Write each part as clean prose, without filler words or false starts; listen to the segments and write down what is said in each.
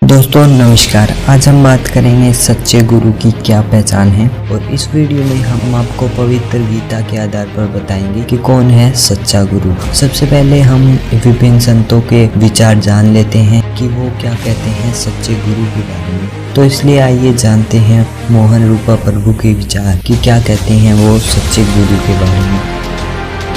दोस्तों नमस्कार। आज हम बात करेंगे सच्चे गुरु की क्या पहचान है और इस वीडियो में हम आपको पवित्र गीता के आधार पर बताएंगे कि कौन है सच्चा गुरु। सबसे पहले हम विभिन्न संतों के विचार जान लेते हैं कि वो क्या कहते हैं सच्चे गुरु के बारे में। तो इसलिए आइए जानते हैं मोहन रूपा प्रभु के विचार कि क्या कहते हैं वो सच्चे गुरु के बारे में।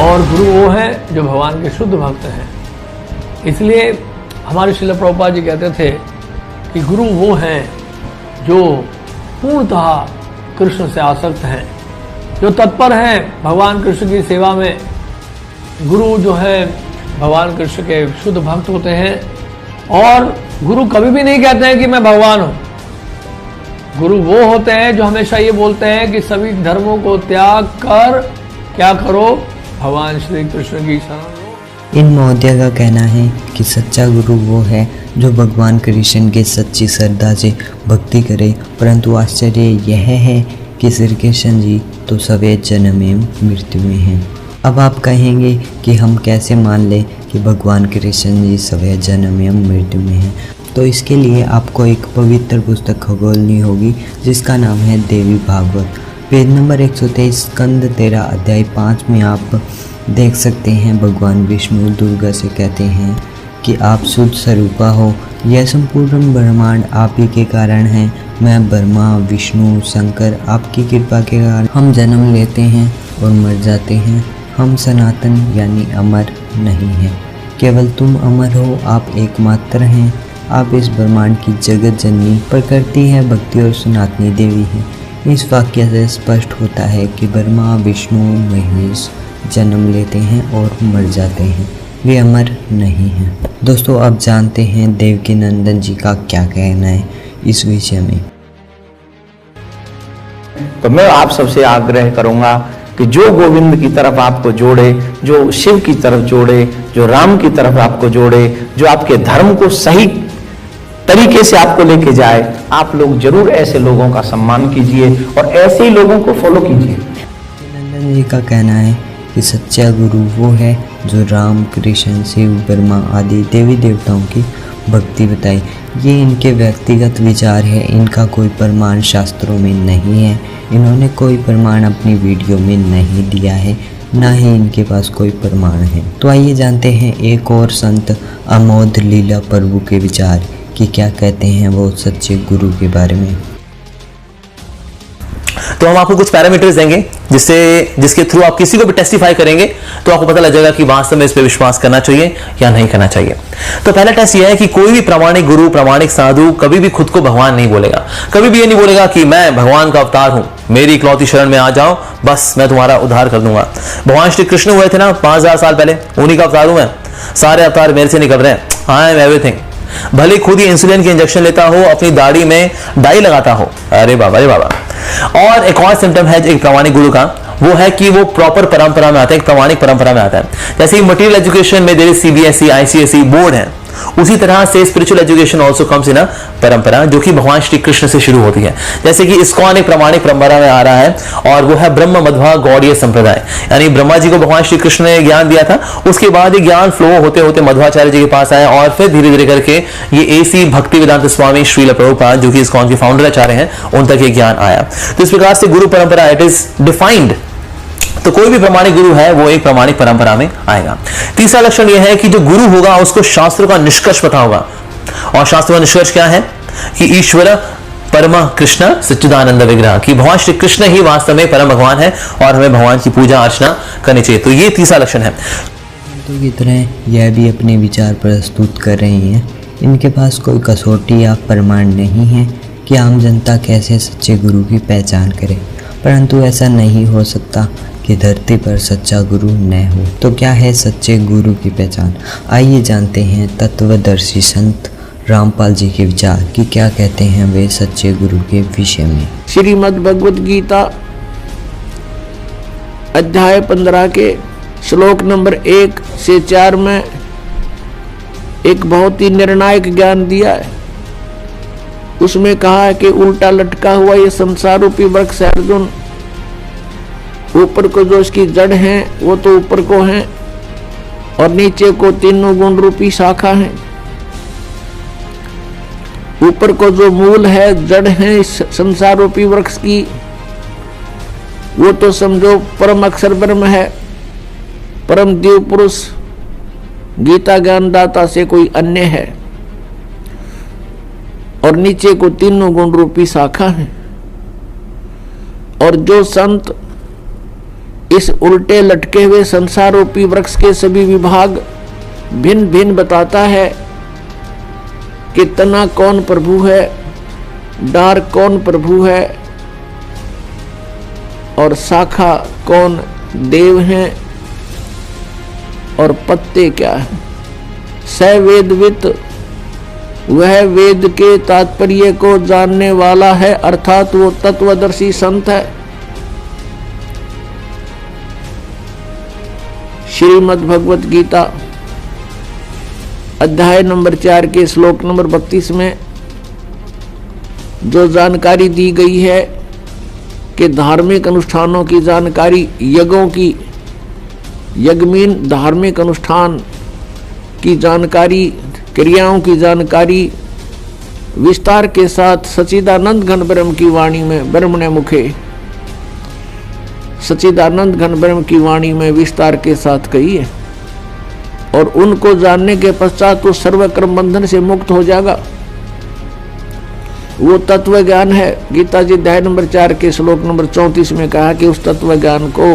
और गुरु वो है जो भगवान के शुद्ध भक्त हैं। इसलिए हमारे श्रील प्रभुपाद जी कहते थे कि गुरु वो हैं जो पूर्णतः कृष्ण से आसक्त हैं, जो तत्पर हैं भगवान कृष्ण की सेवा में। गुरु जो है भगवान कृष्ण के शुद्ध भक्त होते हैं और गुरु कभी भी नहीं कहते हैं कि मैं भगवान हूं। गुरु वो होते हैं जो हमेशा ये बोलते हैं कि सभी धर्मों को त्याग कर क्या करो, भगवान श्री कृष्ण की शरण लो। इन महोदय का कहना है कि सच्चा गुरु वो है जो भगवान कृष्ण के सच्ची श्रद्धा से भक्ति करे, परंतु आश्चर्य यह है कि श्री कृष्ण जी तो सवैत जन्म में मृत्यु में हैं। अब आप कहेंगे कि हम कैसे मान लें कि भगवान कृष्ण जी सवैत जन्म में मृत्यु में हैं। तो इसके लिए आपको एक पवित्र पुस्तक खोलनी होगी जिसका नाम है देवी भागवत। पेज नंबर 123 स्कंद 13 अध्याय 5 में आप देख सकते हैं भगवान विष्णु दुर्गा से कहते हैं कि आप शुद्ध स्वरूपा हो, यह संपूर्ण ब्रह्मांड आप ही के कारण है। मैं ब्रह्मा विष्णु शंकर आपकी कृपा के कारण हम जन्म लेते हैं और मर जाते हैं। हम सनातन यानी अमर नहीं हैं, केवल तुम अमर हो, आप एकमात्र हैं। आप इस ब्रह्मांड की जगत जननी प्रकृति है, भक्ति और सनातनी देवी है। इस वाक्य से स्पष्ट होता है कि ब्रह्मा विष्णु महेश जन्म लेते हैं और मर जाते हैं, वे अमर नहीं हैं। दोस्तों अब जानते हैं देवकी नंदन जी का क्या कहना है इस विषय में। तो मैं आप सबसे आग्रह करूंगा कि जो गोविंद की तरफ आपको जोड़े, जो शिव की तरफ जोड़े, जो राम की तरफ आपको जोड़े, जो आपके धर्म को सही तरीके से आपको लेके जाए, आप लोग जरूर ऐसे लोगों का सम्मान कीजिए और ऐसे ही लोगों को फॉलो कीजिए। नंदन जी का कहना है कि सच्चा गुरु वो है जो राम कृष्ण शिव ब्रह्मा आदि देवी देवताओं की भक्ति बताए। ये इनके व्यक्तिगत विचार है, इनका कोई प्रमाण शास्त्रों में नहीं है। इन्होंने कोई प्रमाण अपनी वीडियो में नहीं दिया है, ना ही इनके पास कोई प्रमाण है। तो आइए जानते हैं एक और संत अमोद लीला प्रभु के विचार कि क्या कहते हैं वो सच्चे गुरु के बारे में। तो हम आपको कुछ पैरामीटर्स देंगे जिसके थ्रू आप किसी को भी टेस्टिफाई करेंगे तो आपको पता लग जाएगा कि वास्तव में इस पे विश्वास करना चाहिए या नहीं करना चाहिए। तो पहला टेस्ट यह है कि कोई भी प्रामाणिक गुरु प्रामाणिक साधु कभी भी खुद को भगवान नहीं बोलेगा। कभी भी ये नहीं बोलेगा कि मैं भगवान का अवतार हूं, मेरी इकलौती शरण में आ जाओ, बस मैं तुम्हारा उद्धार कर दूंगा। भगवान श्री कृष्ण हुए थे ना 5000 साल पहले, उन्हीं का अवतार हूं मैं, सारे अवतार मेरे से निकल रहे हैं, आई एम एवरीथिंग। भले खुद ही इंसुलिन के इंजेक्शन लेता हो, अपनी दाढ़ी में डाई लगाता हो, अरे बाबा रे बाबा। और एक और सिम्टम है एक प्रामाणिक गुरु का, वो है कि वो प्रॉपर परंपरा में आता है, एक प्रामाणिक परंपरा में आता है। जैसे मटेरियल एजुकेशन में there is CBSE ICSE board है, उसी तरह से spiritual education also comes in a parampara जो कि भगवान श्री कृष्ण से शुरू होती है। जैसे कि इस्कॉन एक प्रामाणिक परंपरा में आ रहा है और वो है ब्रह्म मध्वा गौड़ीय संप्रदाय, यानी ब्रह्मा जी को भगवान श्री कृष्ण ने ज्ञान दिया था, उसके बाद ये ज्ञान फ्लो होते होते मध्वाचार्य जी के पास आया और फिर धीरे धीरे करके ये एसी भक्ति वेदांत स्वामी श्रील प्रभुपाद जो कि इस्कॉन के फाउंडर आचार्य हैं उन तक ये ज्ञान आया। तो इस प्रकार से गुरु परंपरा इट इज डिफाइंड। तो कोई भी प्रामाणिक गुरु है वो एक प्रामाणिक परंपरा में आएगा। तीसरा लक्षण यह है कि जो गुरु होगा उसको शास्त्रों का निष्कर्ष पता होगा। और शास्त्रों का निष्कर्ष क्या है कि ईश्वर परम कृष्ण सच्चिदानंद विग्रह, कि भगवान श्री कृष्ण ही वास्तव में परम भगवान है और हमें भगवान की पूजा अर्चना करनी चाहिए। तो ये तीसरा लक्षण है। तो की तरह यह भी अपने विचार प्रस्तुत कर रही हैं। इनके पास कोई कसौटी या प्रमाण नहीं है कि आम जनता कैसे सच्चे गुरु की पहचान करे, परंतु ऐसा नहीं हो सकता कि धरती पर सच्चा गुरु न हो। तो क्या है सच्चे गुरु की पहचान? आइए जानते हैं तत्वदर्शी संत रामपाल जी के विचार कि क्या कहते हैं वे सच्चे गुरु के विषय में। श्रीमद् भगवद गीता अध्याय 15 के श्लोक नंबर 1 से 4 में एक बहुत ही निर्णायक ज्ञान दिया है। उसमें कहा है कि उल्टा लटका हुआ ये संसार रूपी वृक्ष है अर्जुन, ऊपर को जो उसकी जड़ है वो तो ऊपर को है और नीचे को तीनों गुण रूपी शाखा है। ऊपर को जो मूल है, जड़ है इस संसार रूपी वृक्ष की, वो तो समझो परम अक्षर ब्रह्म है, परम देव पुरुष गीता ज्ञानदाता से कोई अन्य है। और नीचे को तीनों गुण रूपी शाखा है। और जो संत इस उल्टे लटके हुए संसार रूपी वृक्ष के सभी विभाग भिन्न भिन्न बताता है कि तना कौन प्रभु है, डार कौन प्रभु है और शाखा कौन देव हैं और पत्ते क्या है, स वेदवित वह वेद के तात्पर्य को जानने वाला है, अर्थात वो तत्वदर्शी संत है। श्रीमद् भगवत गीता अध्याय नंबर 4 के श्लोक नंबर 32 में जो जानकारी दी गई है कि धार्मिक अनुष्ठानों की जानकारी, यज्ञों की, यज्ञमीन धार्मिक अनुष्ठान की जानकारी, क्रियाओं की जानकारी विस्तार के साथ सच्चिदानंद घन ब्रह्म की वाणी में, ब्रह्मणे मुखे सच्चिदानंद घन ब्रह्म की वाणी में विस्तार के साथ कही है। और उनको जानने के पश्चात वो सर्व कर्म बंधन से मुक्त हो जाएगा। वो तत्व ज्ञान है। गीता जी अध्याय नंबर 4 के श्लोक नंबर 34 में कहा कि उस तत्व ज्ञान को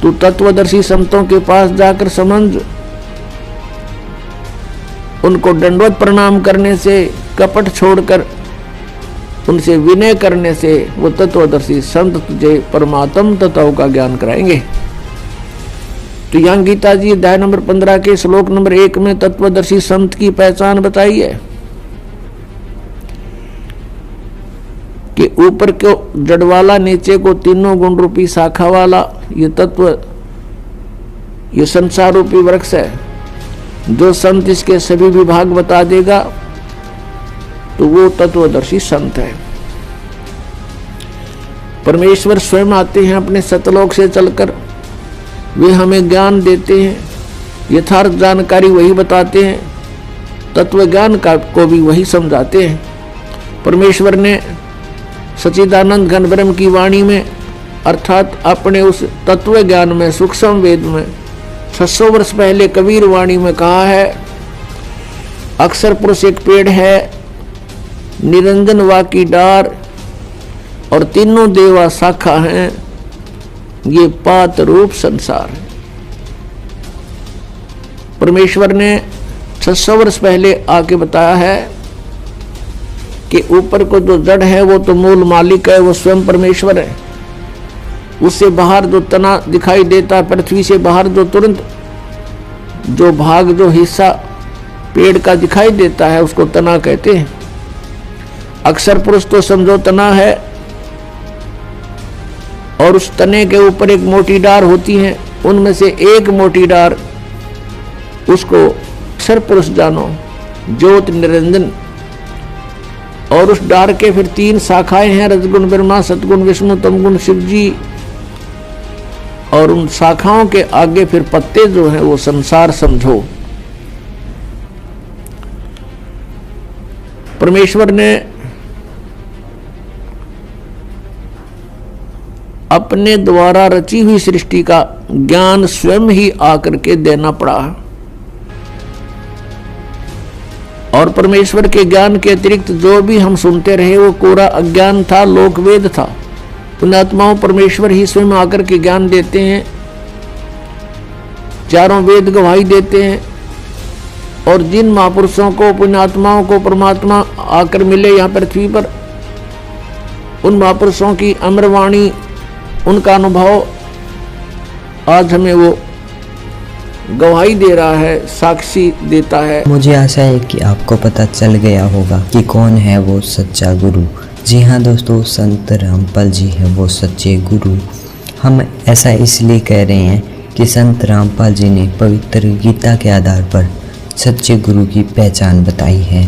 तू तत्वदर्शी संतों के पास जाकर समझ। उनको दंडवत प्रणाम करने से, कपट छोड़कर उनसे विनय करने से वो तत्वदर्शी संत तुझे परमात्म तत्व का ज्ञान कराएंगे। तो यहाँ गीता जी अध्याय नंबर 15 के श्लोक नंबर 1 में तत्वदर्शी संत की पहचान बताई है कि ऊपर को जड़ वाला, नीचे को तीनों गुण रूपी शाखा वाला ये तत्व, ये संसार रूपी वृक्ष है। जो संत इसके सभी विभाग बता देगा तो वो तत्वदर्शी संत है। परमेश्वर स्वयं आते हैं अपने सतलोक से चलकर, वे हमें ज्ञान देते हैं, यथार्थ जानकारी वही बताते हैं, तत्व ज्ञान का को भी वही समझाते हैं। परमेश्वर ने सच्चिदानंद घन ब्रह्म की वाणी में, अर्थात अपने उस तत्व ज्ञान में, सूक्ष्म वेद में 600 वर्ष पहले कबीर वाणी में कहा है, अक्षर पुरुष एक पेड़ है, निरंजन वा की डार और तीनों देवा शाखा हैं, ये पात रूप संसार है। परमेश्वर ने 600 वर्ष पहले आके बताया है कि ऊपर को जो जड़ है वो तो मूल मालिक है, वो स्वयं परमेश्वर है। उससे बाहर जो तना दिखाई देता है, पृथ्वी से बाहर जो तुरंत जो भाग, जो हिस्सा पेड़ का दिखाई देता है उसको तना कहते हैं। अक्षर पुरुष तो समझो तना है और उस तने के ऊपर एक मोटी डार होती है, उनमें से एक मोटी डार उसको अक्षर पुरुष जानो, ज्योत निरंजन। और उस डार के फिर 3 शाखाएं हैं, रजगुण ब्रह्मा, सतगुण विष्णु, तमगुण शिव जी। और उन शाखाओं के आगे फिर पत्ते जो हैं वो संसार समझो। परमेश्वर ने अपने द्वारा रची हुई सृष्टि का ज्ञान स्वयं ही आकर के देना पड़ा। और परमेश्वर के ज्ञान के अतिरिक्त जो भी हम सुनते रहे वो कोरा अज्ञान था, लोकवेद था। पुण्यात्माओं, परमेश्वर ही स्वयं आकर के ज्ञान देते हैं, चारों वेद गवाही देते हैं। और जिन महापुरुषों को, पुण्यात्माओं को परमात्मा आकर मिले यहाँ पृथ्वी पर, उन महापुरुषों की अमरवाणी, उनका अनुभव आज हमें वो गवाही दे रहा है, साक्षी देता है। मुझे आशा है कि आपको पता चल गया होगा कि कौन है वो सच्चा गुरु। जी हाँ दोस्तों, संत रामपाल जी हैं वो सच्चे गुरु। हम ऐसा इसलिए कह रहे हैं कि संत रामपाल जी ने पवित्र गीता के आधार पर सच्चे गुरु की पहचान बताई है।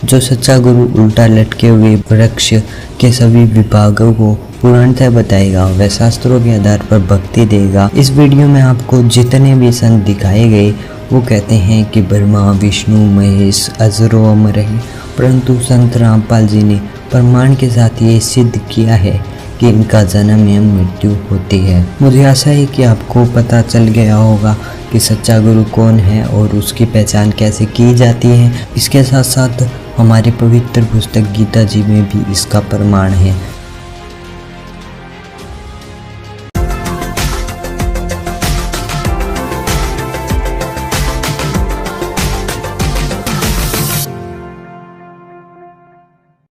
जो सच्चा गुरु उल्टा लटके हुए वृक्ष के सभी विभागों को पूर्णतः बताएगा, वह शास्त्रों के आधार पर भक्ति देगा। इस वीडियो में आपको जितने भी संत दिखाए गए वो कहते हैं कि ब्रह्मा, विष्णु, महेश अजरो अमर है परंतु संत रामपाल जी ने प्रमाण के साथ ये सिद्ध किया है कि इनका जन्म एवं मृत्यु होती है। मुझे आशा है कि आपको पता चल गया होगा कि सच्चा गुरु कौन है और उसकी पहचान कैसे की जाती है। इसके साथ साथ हमारे पवित्र पुस्तक गीता जी में भी इसका प्रमाण है।